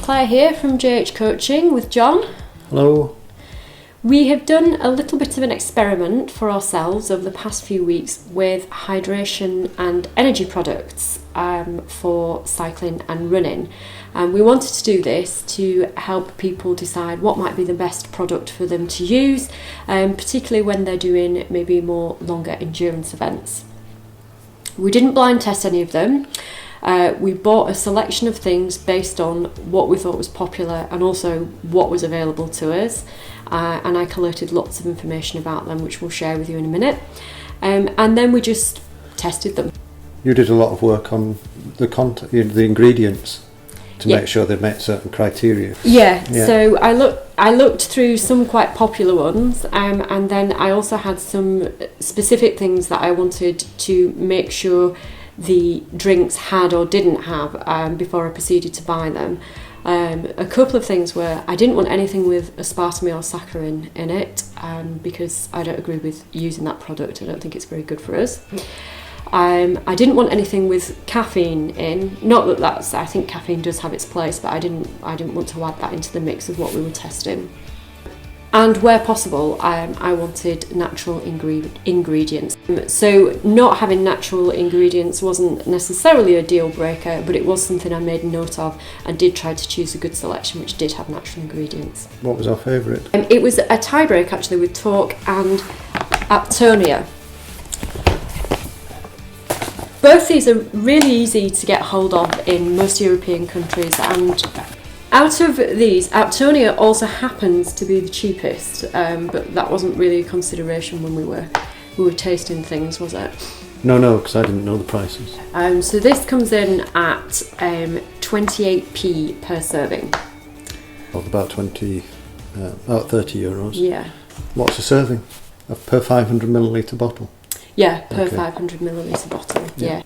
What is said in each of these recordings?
Claire here from JH Coaching with John. Hello. We have done a little bit of an experiment for ourselves over the past few weeks with hydration and energy products for cycling and running. We wanted to do this to help people decide what might be the best product for them to use, particularly when they're doing maybe more longer endurance events. We didn't blind test any of them. We bought a selection of things based on what we thought was popular and also what was available to us, and I collated lots of information about them which we'll share with you in a minute, and then we just tested them. You did a lot of work on the ingredients to make sure they met certain criteria. Yeah. So I looked through some quite popular ones, and then I also had some specific things that I wanted to make sure the drinks had or didn't have before I proceeded to buy them. A couple of things were I didn't want anything with aspartame or saccharin in it, because I don't agree with using that product. I don't think it's very good for us. I didn't want anything with caffeine in. Not that I think caffeine does have its place, but I didn't want to add that into the mix of what we were testing. And where possible, I wanted natural ingredients. So not having natural ingredients wasn't necessarily a deal breaker, but it was something I made note of and did try to choose a good selection which did have natural ingredients. What was our favourite? It was a tie-break actually with Torq and Aptonia. Both these are really easy to get hold of in most European countries, and out of these, Aptonia also happens to be the cheapest, but that wasn't really a consideration when we were tasting things, was it? No, because I didn't know the prices. So this comes in at 28p per serving. Of about 30 euros. Yeah. What's a serving? Per 500 millilitre bottle? Yeah, per 500 millilitre bottle, yeah.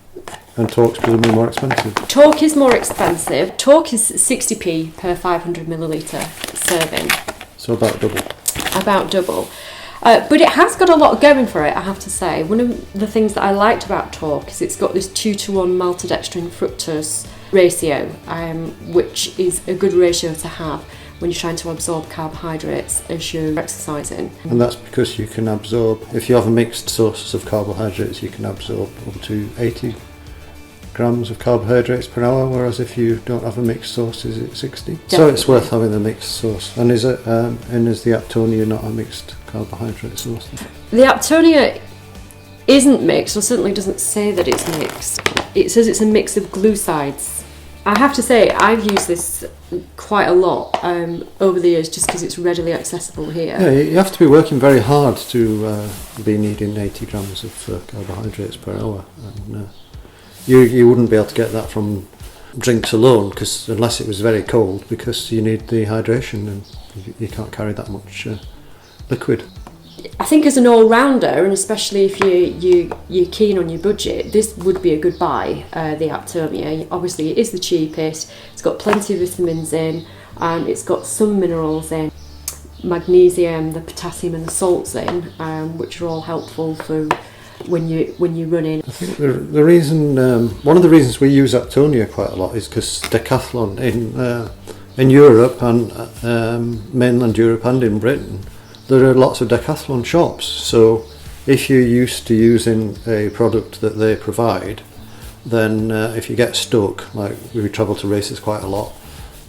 And Torq's presumably more expensive? Torq is more expensive. Torq is 60p per 500 millilitre serving. So about double. About double. But it has got a lot going for it, I have to say. One of the things that I liked about Torq is it's got this 2-to-1 maltodextrin fructose ratio, which is a good ratio to have when you're trying to absorb carbohydrates as you're exercising. And that's because you can absorb, if you have a mixed sources of carbohydrates, you can absorb up to 80 grams of carbohydrates per hour, whereas if you don't have a mixed source, it's 60. Definitely. So it's worth having a mixed source. And is the Aptonia not a mixed carbohydrate source? The Aptonia isn't mixed, or certainly doesn't say that it's mixed. It says it's a mix of glucides. I have to say, I've used this quite a lot over the years just because it's readily accessible here. Yeah, you have to be working very hard to be needing 80 grams of carbohydrates per hour. And you wouldn't be able to get that from drinks alone, because unless it was very cold, because you need the hydration and you can't carry that much liquid. I think as an all-rounder, and especially if you're keen on your budget, this would be a good buy, the Aptonia. Obviously it is the cheapest, it's got plenty of vitamins in, it's got some minerals in, magnesium, the potassium and the salts in, which are all helpful for when you're running. I think the reason, one of the reasons we use Aptonia quite a lot is because Decathlon in Europe and mainland Europe and in Britain, there are lots of Decathlon shops. So if you're used to using a product that they provide, then if you get stuck, like we travel to races quite a lot,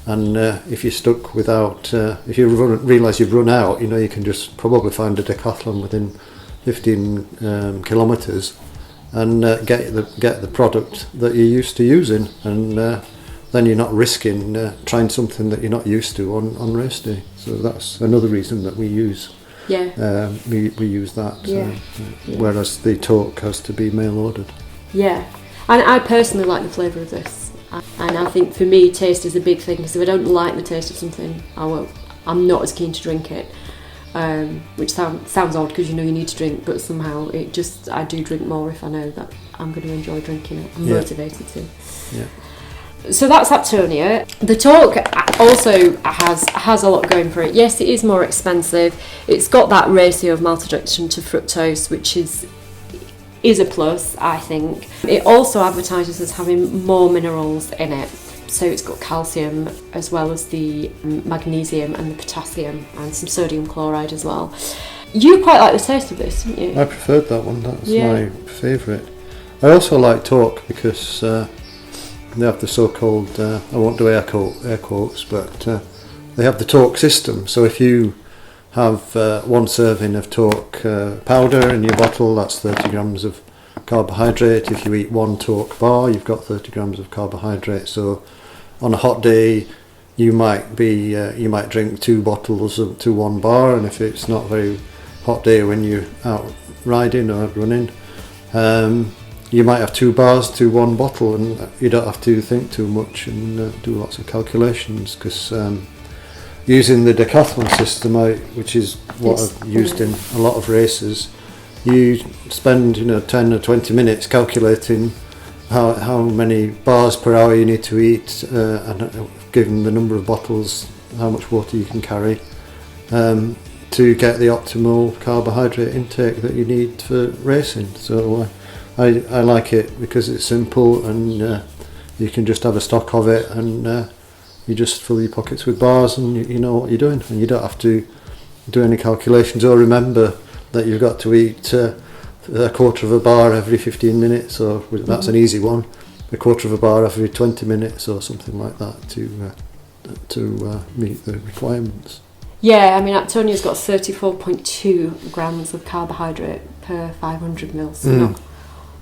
and if you're stuck without, if you realise you've run out, you can just probably find a Decathlon within 15 kilometres and get the product that you're used to using, and then you're not risking trying something that you're not used to on race day. So that's another reason that we use. Yeah. We use that. Whereas the Torq has to be mail ordered. Yeah, and I personally like the flavour of this, and I think for me taste is a big thing, because if I don't like the taste of something, I'm not as keen to drink it. Which sounds odd, because you need to drink, but somehow I do drink more if I know that I'm going to enjoy drinking it. I'm motivated to. Yeah. So that's Aptonia. The Torq also has a lot going for it. Yes, it is more expensive. It's got that ratio of maltodextrin to fructose, which is a plus, I think. It also advertises as having more minerals in it. So it's got calcium as well as the magnesium and the potassium and some sodium chloride as well. You quite like the taste of this, didn't you? I preferred that one. That's my favourite. I also like Torq because they have the so-called, I won't do air quotes, but they have the Torq system. So if you have one serving of Torq powder in your bottle, that's 30 grams of carbohydrate. If you eat one Torq bar, you've got 30 grams of carbohydrate. So on a hot day, you might drink 2 bottles to 1 bar, and if it's not a very hot day when you're out riding or running, you might have 2 bars to 1 bottle, and you don't have to think too much and do lots of calculations, because using the decathlon system, which is what I've used in a lot of races, you spend 10 or 20 minutes calculating how many bars per hour you need to eat, and given the number of bottles, how much water you can carry, to get the optimal carbohydrate intake that you need for racing. So I like it because it's simple, and you can just have a stock of it, and you just fill your pockets with bars, and you know what you're doing, and you don't have to do any calculations or remember that you've got to eat a quarter of a bar every 15 minutes, or that's an easy one, a quarter of a bar every 20 minutes or something like that to meet the requirements. Yeah, I mean, Aptonia's got 34.2 grams of carbohydrate per 500 mils, so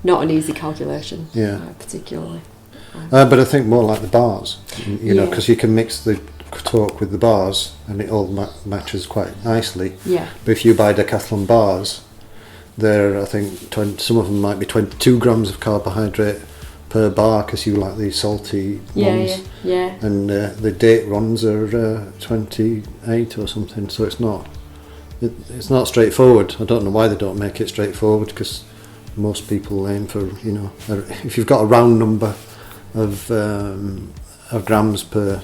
not an easy calculation, particularly. But I think more like the bars, because you can mix the Torq with the bars and it all matches quite nicely. Yeah. But if you buy Decathlon bars, I think some of them might be 22 grams of carbohydrate per bar, because you like these salty ones. Yeah. And the date runs are 28 or something, so it's not straightforward. I don't know why they don't make it straightforward, because most people aim for, if you've got a round number of grams per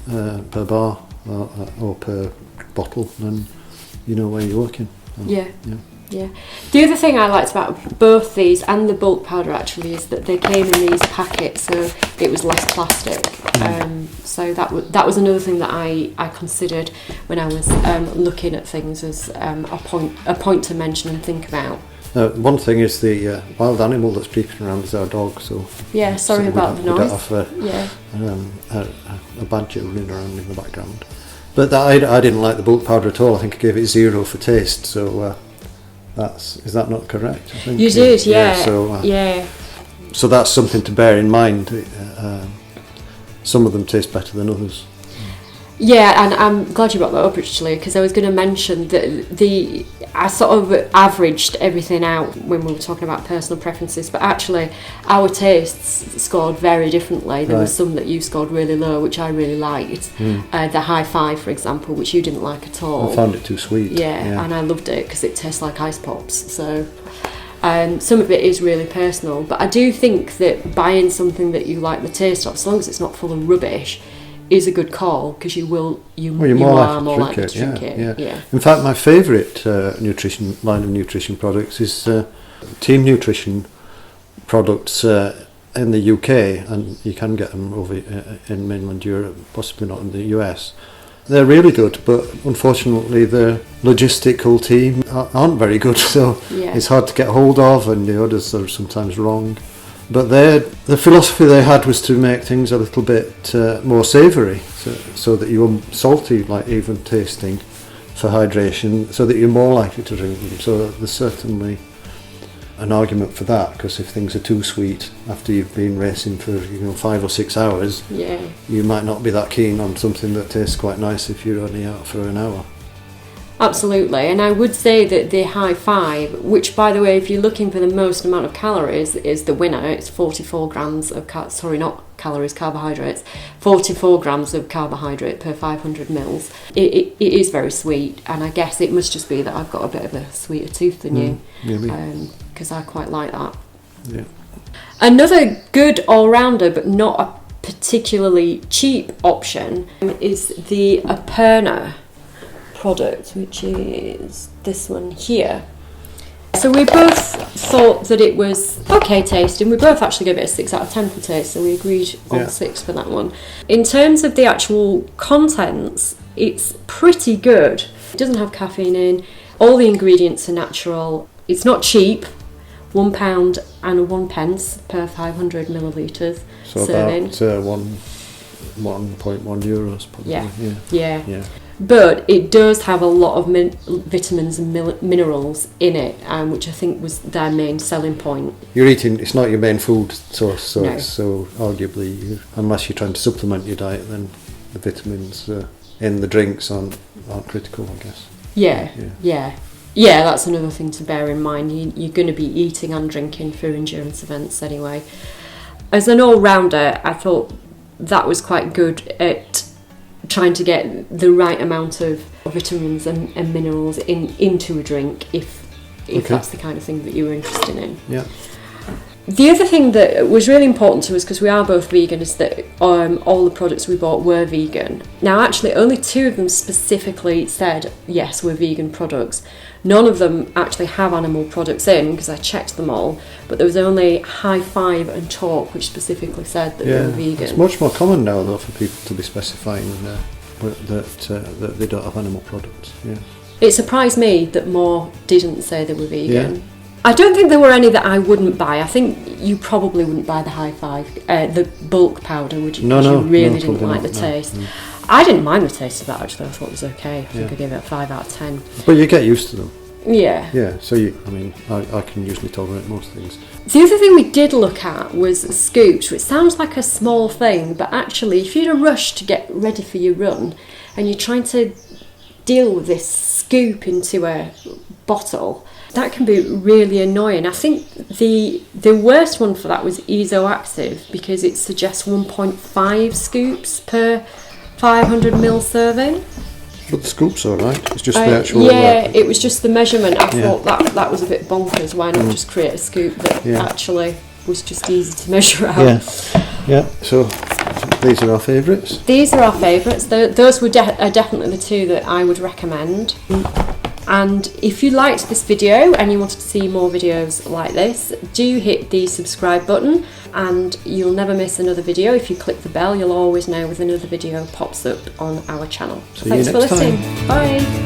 bar or per bottle, then you know where you're working. Yeah. The other thing I liked about both these and the bulk powder actually is that they came in these packets, so it was less plastic. So that was another thing that I considered when I was looking at things as a point to mention and think about. One thing is the wild animal that's creeping around is our dog. So sorry about the noise. We don't have a badger running around in the background. But I didn't like the bulk powder at all. I think I gave it 0 for taste. So is that not correct? I think you did, yeah. So that's something to bear in mind. Some of them taste better than others. Yeah, and I'm glad you brought that up actually, because I was going to mention that I sort of averaged everything out when we were talking about personal preferences, but actually our tastes scored very differently. There were some that you scored really low, which I really liked. The High Five, for example, which you didn't like at all. I found it too sweet. Yeah. And I loved it because it tastes like ice pops. So some of it is really personal, but I do think that buying something that you like the taste of, as long as it's not full of rubbish, is a good call, because you're more likely to drink it. Yeah. In fact, my favourite line of nutrition products is Team Nutrition products in the UK, and you can get them over in mainland Europe, possibly not in the US. They're really good, but unfortunately the logistical team aren't very good, so it's hard to get hold of, and the orders are sometimes wrong. But the philosophy they had was to make things a little bit more savoury, so that you were salty, like even tasting, for hydration, so that you're more likely to drink them. So there's certainly an argument for that, because if things are too sweet after you've been racing for 5 or 6 hours, you might not be that keen on something that tastes quite nice if you're only out for an hour. Absolutely, and I would say that the High Five, which by the way, if you're looking for the most amount of calories, is the winner. It's 44 grams of carbohydrates, 44 grams of carbohydrate per 500 mils. It is very sweet, and I guess it must just be that I've got a bit of a sweeter tooth than you, because I quite like that. Yeah. Another good all-rounder, but not a particularly cheap option, is the Apurna product, which is this one here. So we both thought that it was okay tasting. We both actually gave it a 6 out of 10 for taste, so we agreed on 6 for that one. In terms of the actual contents, it's pretty good. It doesn't have caffeine in. All the ingredients are natural. It's not cheap. £1 and 1 pence per 500 millilitres so serving. About 1.1 euros probably. Yeah. But it does have a lot of vitamins and minerals in it, which I think was their main selling point. You're eating, it's not your main food source, No. so arguably, unless you're trying to supplement your diet, then the vitamins in the drinks aren't critical, I guess. Yeah, that's another thing to bear in mind. You're going to be eating and drinking for endurance events anyway. As an all-rounder, I thought that was quite good at trying to get the right amount of vitamins and minerals into a drink if that's the kind of thing that you were interested in. Yeah. The other thing that was really important to us, because we are both vegan, is that all the products we bought were vegan. Now, actually, only 2 of them specifically said, yes, we're vegan products. None of them actually have animal products in, because I checked them all, but there was only High Five and Torq, which specifically said that they were vegan. It's much more common now, though, for people to be specifying that they don't have animal products. Yeah. It surprised me that more didn't say they were vegan. Yeah. I don't think there were any that I wouldn't buy. I think you probably wouldn't buy the High Five, the bulk powder, would you? Because you really didn't like the taste. No. I didn't mind the taste of that, actually. I thought it was okay. I think I gave it a 5 out of 10. But you get used to them. Yeah. Yeah, so I can usually tolerate most things. The other thing we did look at was scoops, which sounds like a small thing, but actually if you're in a rush to get ready for your run and you're trying to deal with this scoop into a bottle, that can be really annoying. I think the worst one for that was IsoActive, because it suggests 1.5 scoops per 500 ml serving. But the scoop's all right. It's just the actual. Yeah, it was just the measurement. I thought that was a bit bonkers. Why not just create a scoop that actually was just easy to measure out? Yeah. So these are our favourites. These are our favourites. Those were are definitely the 2 that I would recommend. And if you liked this video and you wanted to see more videos like this, do hit the subscribe button and you'll never miss another video. If you click the bell, you'll always know when another video pops up on our channel. Thanks for listening. Bye.